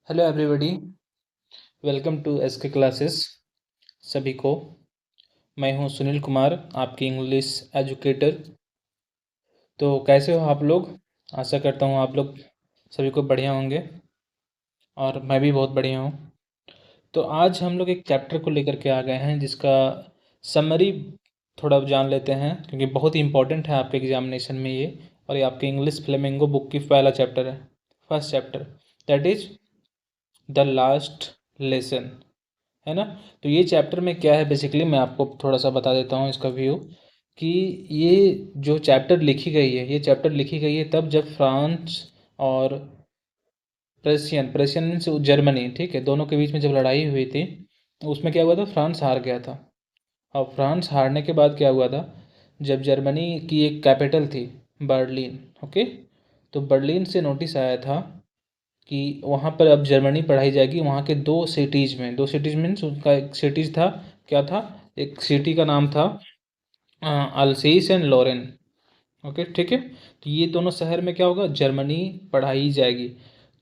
Hello everybody, welcome to SK classes. सभी को मैं हूं सुनील कुमार, आपकी इंग्लिश एजुकेटर। तो कैसे हो आप लोग? आशा करता हूं आप लोग सभी को बढ़िया होंगे और मैं भी बहुत बढ़िया हूं। तो आज हम लोग एक चैप्टर को लेकर के आ गए हैं जिसका समरी थोड़ा जान लेते हैं, क्योंकि बहुत ही इंपॉर्टेंट है आपके एग्जामिनेशन में ये। और ये आपके इंग्लिश फ्लेमिंगो बुक की पहला चैप्टर है, first chapter, that is the last lesson, है ना। तो ये चैप्टर में क्या है, बेसिकली मैं आपको थोड़ा सा बता देता हूँ इसका व्यू। कि ये जो चैप्टर लिखी गई है, ये चैप्टर लिखी गई है तब जब फ्रांस और प्रेशियन प्रेशियन मीन्स जर्मनी, ठीक है, दोनों के बीच में जब लड़ाई हुई थी, तो उसमें क्या हुआ था, फ्रांस हार गया था। और फ्रांस हारने के बाद क्या हुआ था, जब जर्मनी की एक कैपिटल थी बर्लिन, ओके, तो बर्लिन से नोटिस आया था कि वहाँ पर अब जर्मनी पढ़ाई जाएगी। वहाँ के दो सिटीज़ में, दो सिटीज़ मीन्स उनका एक सिटीज़ था, क्या था, एक सिटी का नाम था अल्सेस एंड लॉरेन, ओके, ठीक है। तो ये दोनों शहर में क्या होगा, जर्मनी पढ़ाई जाएगी।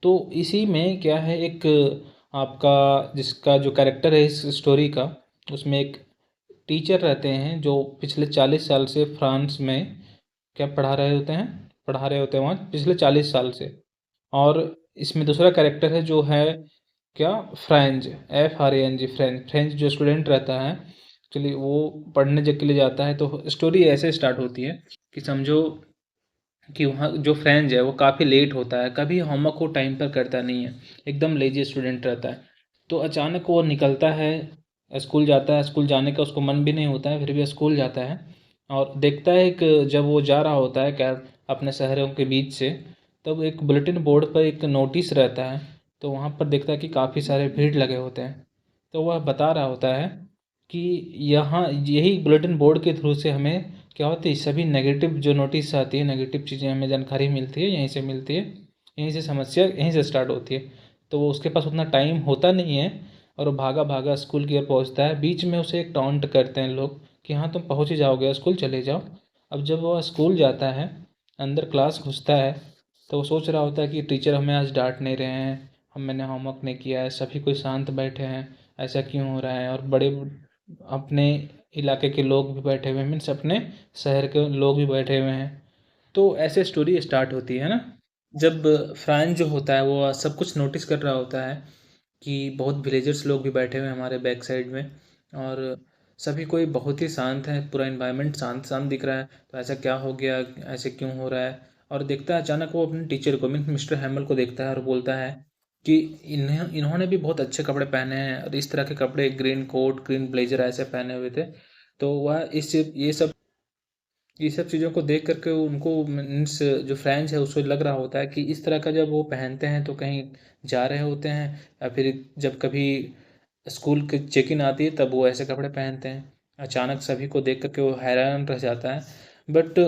तो इसी में क्या है, एक आपका जिसका जो कैरेक्टर है इस स्टोरी का, उसमें एक टीचर रहते हैं जो पिछले 40 साल से फ्रांस में क्या पढ़ा रहे होते हैं वहाँ पिछले 40 साल से। और इसमें दूसरा कैरेक्टर है जो है क्या, फ्रेंच, FRANG, फ्रेंच, फ्रेंच जो स्टूडेंट रहता है, चलिए वो पढ़ने के लिए जाता है। तो स्टोरी ऐसे स्टार्ट होती है कि समझो कि वहाँ जो फ्रेंच है वो काफ़ी लेट होता है, कभी होमवर्क को टाइम पर करता नहीं है, एकदम लेजी स्टूडेंट रहता है। तो अचानक वो निकलता है, स्कूल जाता है, स्कूल जाने का उसको मन भी नहीं होता है, फिर भी स्कूल जाता है। और देखता है कि जब वो जा रहा होता है क्या, अपने शहरों के बीच से, तब एक बुलेटिन बोर्ड पर एक नोटिस रहता है। तो वहाँ पर देखता है कि काफ़ी सारे भीड़ लगे होते हैं। तो वह बता रहा होता है कि यहाँ यही बुलेटिन बोर्ड के थ्रू से हमें क्या होती है, सभी नेगेटिव जो नोटिस आती है, नेगेटिव चीज़ें हमें जानकारी मिलती है, यहीं से मिलती है, यहीं से समस्या यहीं से स्टार्ट होती है। तो वो उसके पास उतना टाइम होता नहीं है और वो भागा भागा स्कूल की ओर पहुँचता है। बीच में उसे एक टॉन्ट करते हैं लोग कि हाँ तुम पहुँच ही जाओगे, स्कूल चले जाओ। अब जब वो स्कूल जाता है, अंदर क्लास घुसता है, तो वो सोच रहा होता है कि टीचर हमें आज डांट नहीं रहे हैं, मैंने होमवर्क नहीं किया है, सभी कोई शांत बैठे हैं, ऐसा क्यों हो रहा है। और बड़े अपने इलाके के लोग भी बैठे हुए हैं, मीन्स अपने शहर के लोग भी बैठे हुए हैं। तो ऐसे स्टोरी स्टार्ट होती है ना। जब फ्रांस जो होता है वो सब कुछ नोटिस कर रहा होता है कि बहुत विलेजर्स लोग भी बैठे हुए हैं हमारे बैक साइड में, और सभी कोई बहुत ही शांत है, पूरा इन्वायरमेंट शांत शांत दिख रहा है। तो ऐसा क्या हो गया, ऐसे क्यों हो रहा है। और देखता है अचानक वो अपने टीचर को, मीन मिस्टर हैमल को देखता है और बोलता है कि इन्होंने भी बहुत अच्छे कपड़े पहने हैं, और इस तरह के कपड़े, ग्रीन कोट, ग्रीन ब्लेजर ऐसे पहने हुए थे। तो वह इस ये सब चीज़ों को देख करके उनको, मीन्स जो फ्रेंच है उसको लग रहा होता है कि इस तरह का जब वो पहनते हैं तो कहीं जा रहे होते हैं, या फिर जब कभी स्कूल की चेक इन आती है तब वो ऐसे कपड़े पहनते हैं। अचानक सभी को देख करके वो हैरान रह जाता है। बट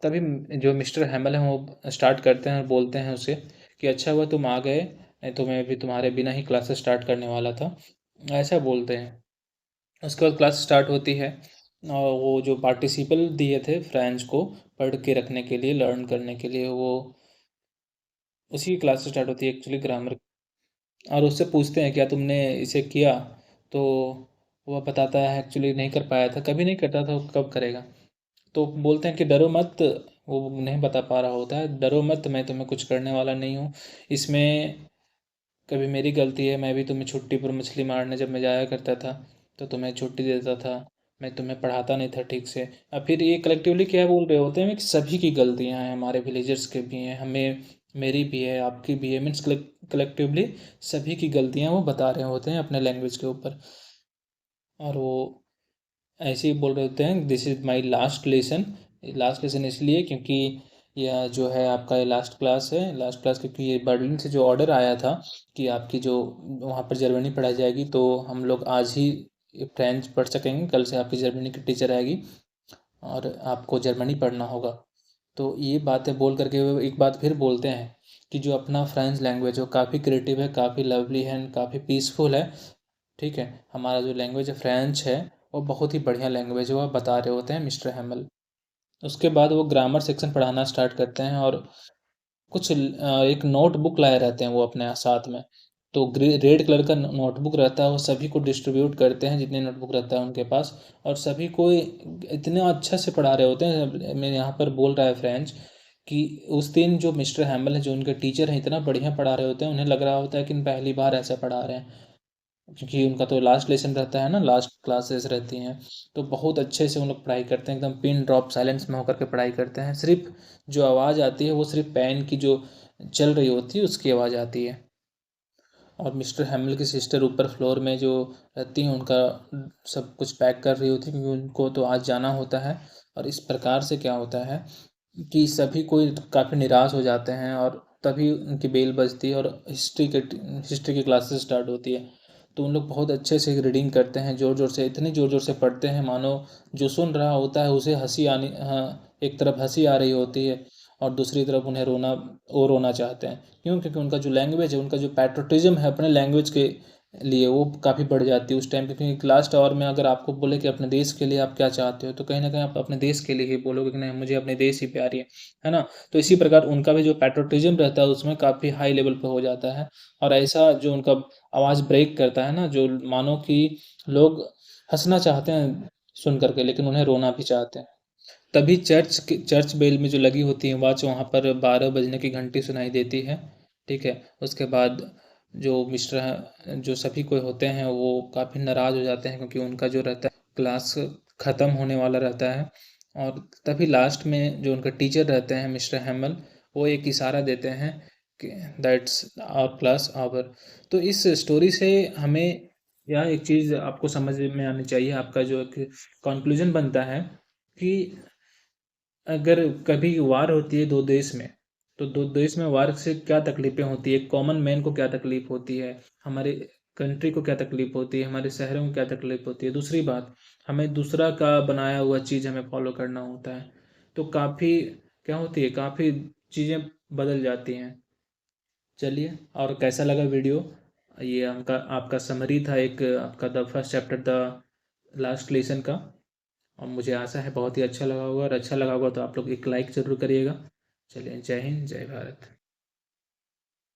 तभी जो मिस्टर हैमल हैं वो स्टार्ट करते हैं और बोलते हैं उसे कि अच्छा हुआ तुम आ गए, नहीं तो मैं भी तुम्हारे बिना ही क्लासेस स्टार्ट करने वाला था, ऐसा बोलते हैं। उसके बाद क्लास स्टार्ट होती है, और वो जो पार्टिसिपल दिए थे फ्रेंच को पढ़ के रखने के लिए, लर्न करने के लिए, वो उसी की क्लास स्टार्ट होती है एक्चुअली, ग्रामर। और उससे पूछते हैं क्या तुमने इसे किया, तो वह बताता है एक्चुअली नहीं कर पाया था, कभी नहीं करता था, कब करेगा। तो बोलते हैं कि डरो मत, वो नहीं बता पा रहा होता है, डरो मत, मैं तुम्हें कुछ करने वाला नहीं हूँ इसमें, कभी मेरी गलती है, मैं भी तुम्हें छुट्टी पर मछली मारने जब मैं जाया करता था तो तुम्हें छुट्टी देता था, मैं तुम्हें पढ़ाता नहीं था ठीक से। अब फिर ये कलेक्टिवली क्या बोल रहे होते हैं कि सभी की गलतियां हैं, हमारे विलेजर्स के भी हैं, हमें, मेरी भी है, आपकी भी है, मीन्स कलेक्टिवली सभी की गलतियां वो बता रहे होते हैं अपने लैंग्वेज के ऊपर। और वो ऐसे ही बोल रहे होते हैं this is my last lesson. Last lesson इसलिए क्योंकि यह जो है आपका ये लास्ट क्लास है, लास्ट क्लास, क्योंकि ये बर्लिन से जो ऑर्डर आया था कि आपकी जो वहाँ पर जर्मनी पढ़ाई जाएगी, तो हम लोग आज ही फ्रेंच पढ़ सकेंगे, कल से आपकी जर्मनी की टीचर आएगी और आपको जर्मनी पढ़ना होगा। तो ये बातें बोल करके वो एक बात फिर बोलते हैं कि जो अपना फ्रेंच लैंग्वेज है वो काफ़ी क्रिएटिव है, काफ़ी लवली है, काफ़ी पीसफुल है, ठीक है। हमारा जो लैंग्वेज है फ्रेंच है, वो बहुत ही बढ़िया लैंग्वेज है, वो बता रहे होते हैं मिस्टर हैमल। उसके बाद वो ग्रामर सेक्शन पढ़ाना स्टार्ट करते हैं, और कुछ एक नोट बुक लाए रहते हैं वो अपने साथ में। तो रेड कलर का नोटबुक रहता है, वो सभी को डिस्ट्रीब्यूट करते हैं जितने नोटबुक रहता है उनके पास, और सभी को इतने अच्छा से पढ़ा रहे होते हैं। मैं यहाँ पर बोल रहा है फ्रेंड्स कि उस दिन जो मिस्टर हैमल है, जो उनके टीचर हैं, इतना बढ़िया पढ़ा रहे होते हैं, उन्हें लग रहा होता है कि पहली बार ऐसा पढ़ा रहे हैं, क्योंकि उनका तो लास्ट लेसन रहता है ना, लास्ट क्लासेस रहती हैं। तो बहुत अच्छे से उन लोग पढ़ाई करते हैं, एकदम पिन ड्रॉप साइलेंस में होकर के पढ़ाई करते हैं। सिर्फ जो आवाज़ आती है वो सिर्फ पेन की जो चल रही होती है उसकी आवाज़ आती है। और मिस्टर हैमिल की सिस्टर ऊपर फ्लोर में जो रहती हैं, उनका सब कुछ पैक कर रही होती है, क्योंकि उनको तो आज जाना होता है। और इस प्रकार से क्या होता है कि सभी कोई काफ़ी निराश हो जाते हैं, और तभी उनकी बेल बजती है और हिस्ट्री की क्लासेस स्टार्ट होती है। तो उन लोग बहुत अच्छे से रीडिंग करते हैं, ज़ोर ज़ोर से, इतनी ज़ोर ज़ोर से पढ़ते हैं मानो जो सुन रहा होता है उसे हंसी आनी, हाँ, एक तरफ हंसी आ रही होती है और दूसरी तरफ उन्हें रोना चाहते हैं। क्यों? क्योंकि उनका जो लैंग्वेज है, उनका जो पैट्रोटिज्म है अपने लैंग्वेज के लिए, वो काफ़ी बढ़ जाती है उस टाइम पे। क्योंकि लास्ट आवर में अगर आपको बोले कि अपने देश के लिए आप क्या चाहते हो, तो कहीं ना कहीं आप अपने देश के लिए ही बोलोगे कि नहीं, मुझे अपने देश ही प्यारी है ना। तो इसी प्रकार उनका भी जो पैट्रोटिज्म रहता है उसमें काफ़ी हाई लेवल पे हो जाता है। और ऐसा जो उनका आवाज़ ब्रेक करता है ना, जो मानो कि लोग हंसना चाहते हैं सुन करके, लेकिन उन्हें रोना भी चाहते हैं। तभी चर्च बेल में जो लगी होती है आवाज़, वहाँ पर 12 बजने की घंटी सुनाई देती है। ठीक है। उसके बाद जो सभी कोई होते हैं वो काफ़ी नाराज़ हो जाते हैं, क्योंकि उनका जो रहता है क्लास ख़त्म होने वाला रहता है। और तभी लास्ट में जो उनका टीचर रहते हैं मिस्टर हैमल, वो एक इशारा देते हैं कि दैट्स आवर क्लास आवर। तो इस स्टोरी से हमें यह एक चीज़ आपको समझ में आनी चाहिए, आपका जो एक कंक्लूजन बनता है कि अगर कभी वार होती है दो देश में, तो दो देश में वार से क्या तकलीफें होती है, कॉमन मैन को क्या तकलीफ होती है, हमारे कंट्री को क्या तकलीफ होती है, हमारे शहरों को क्या तकलीफ होती है। दूसरी बात, हमें दूसरा का बनाया हुआ चीज़ हमें फॉलो करना होता है। तो काफ़ी क्या होती है, काफ़ी चीज़ें बदल जाती हैं। चलिए, और कैसा लगा वीडियो? ये आपका आपका समरी था, एक आपका the first chapter the last lesson का। और मुझे आशा है बहुत ही अच्छा लगा होगा, और अच्छा लगा होगा तो आप लोग एक लाइक ज़रूर करिएगा। चलिए, जय हिंद, जय भारत।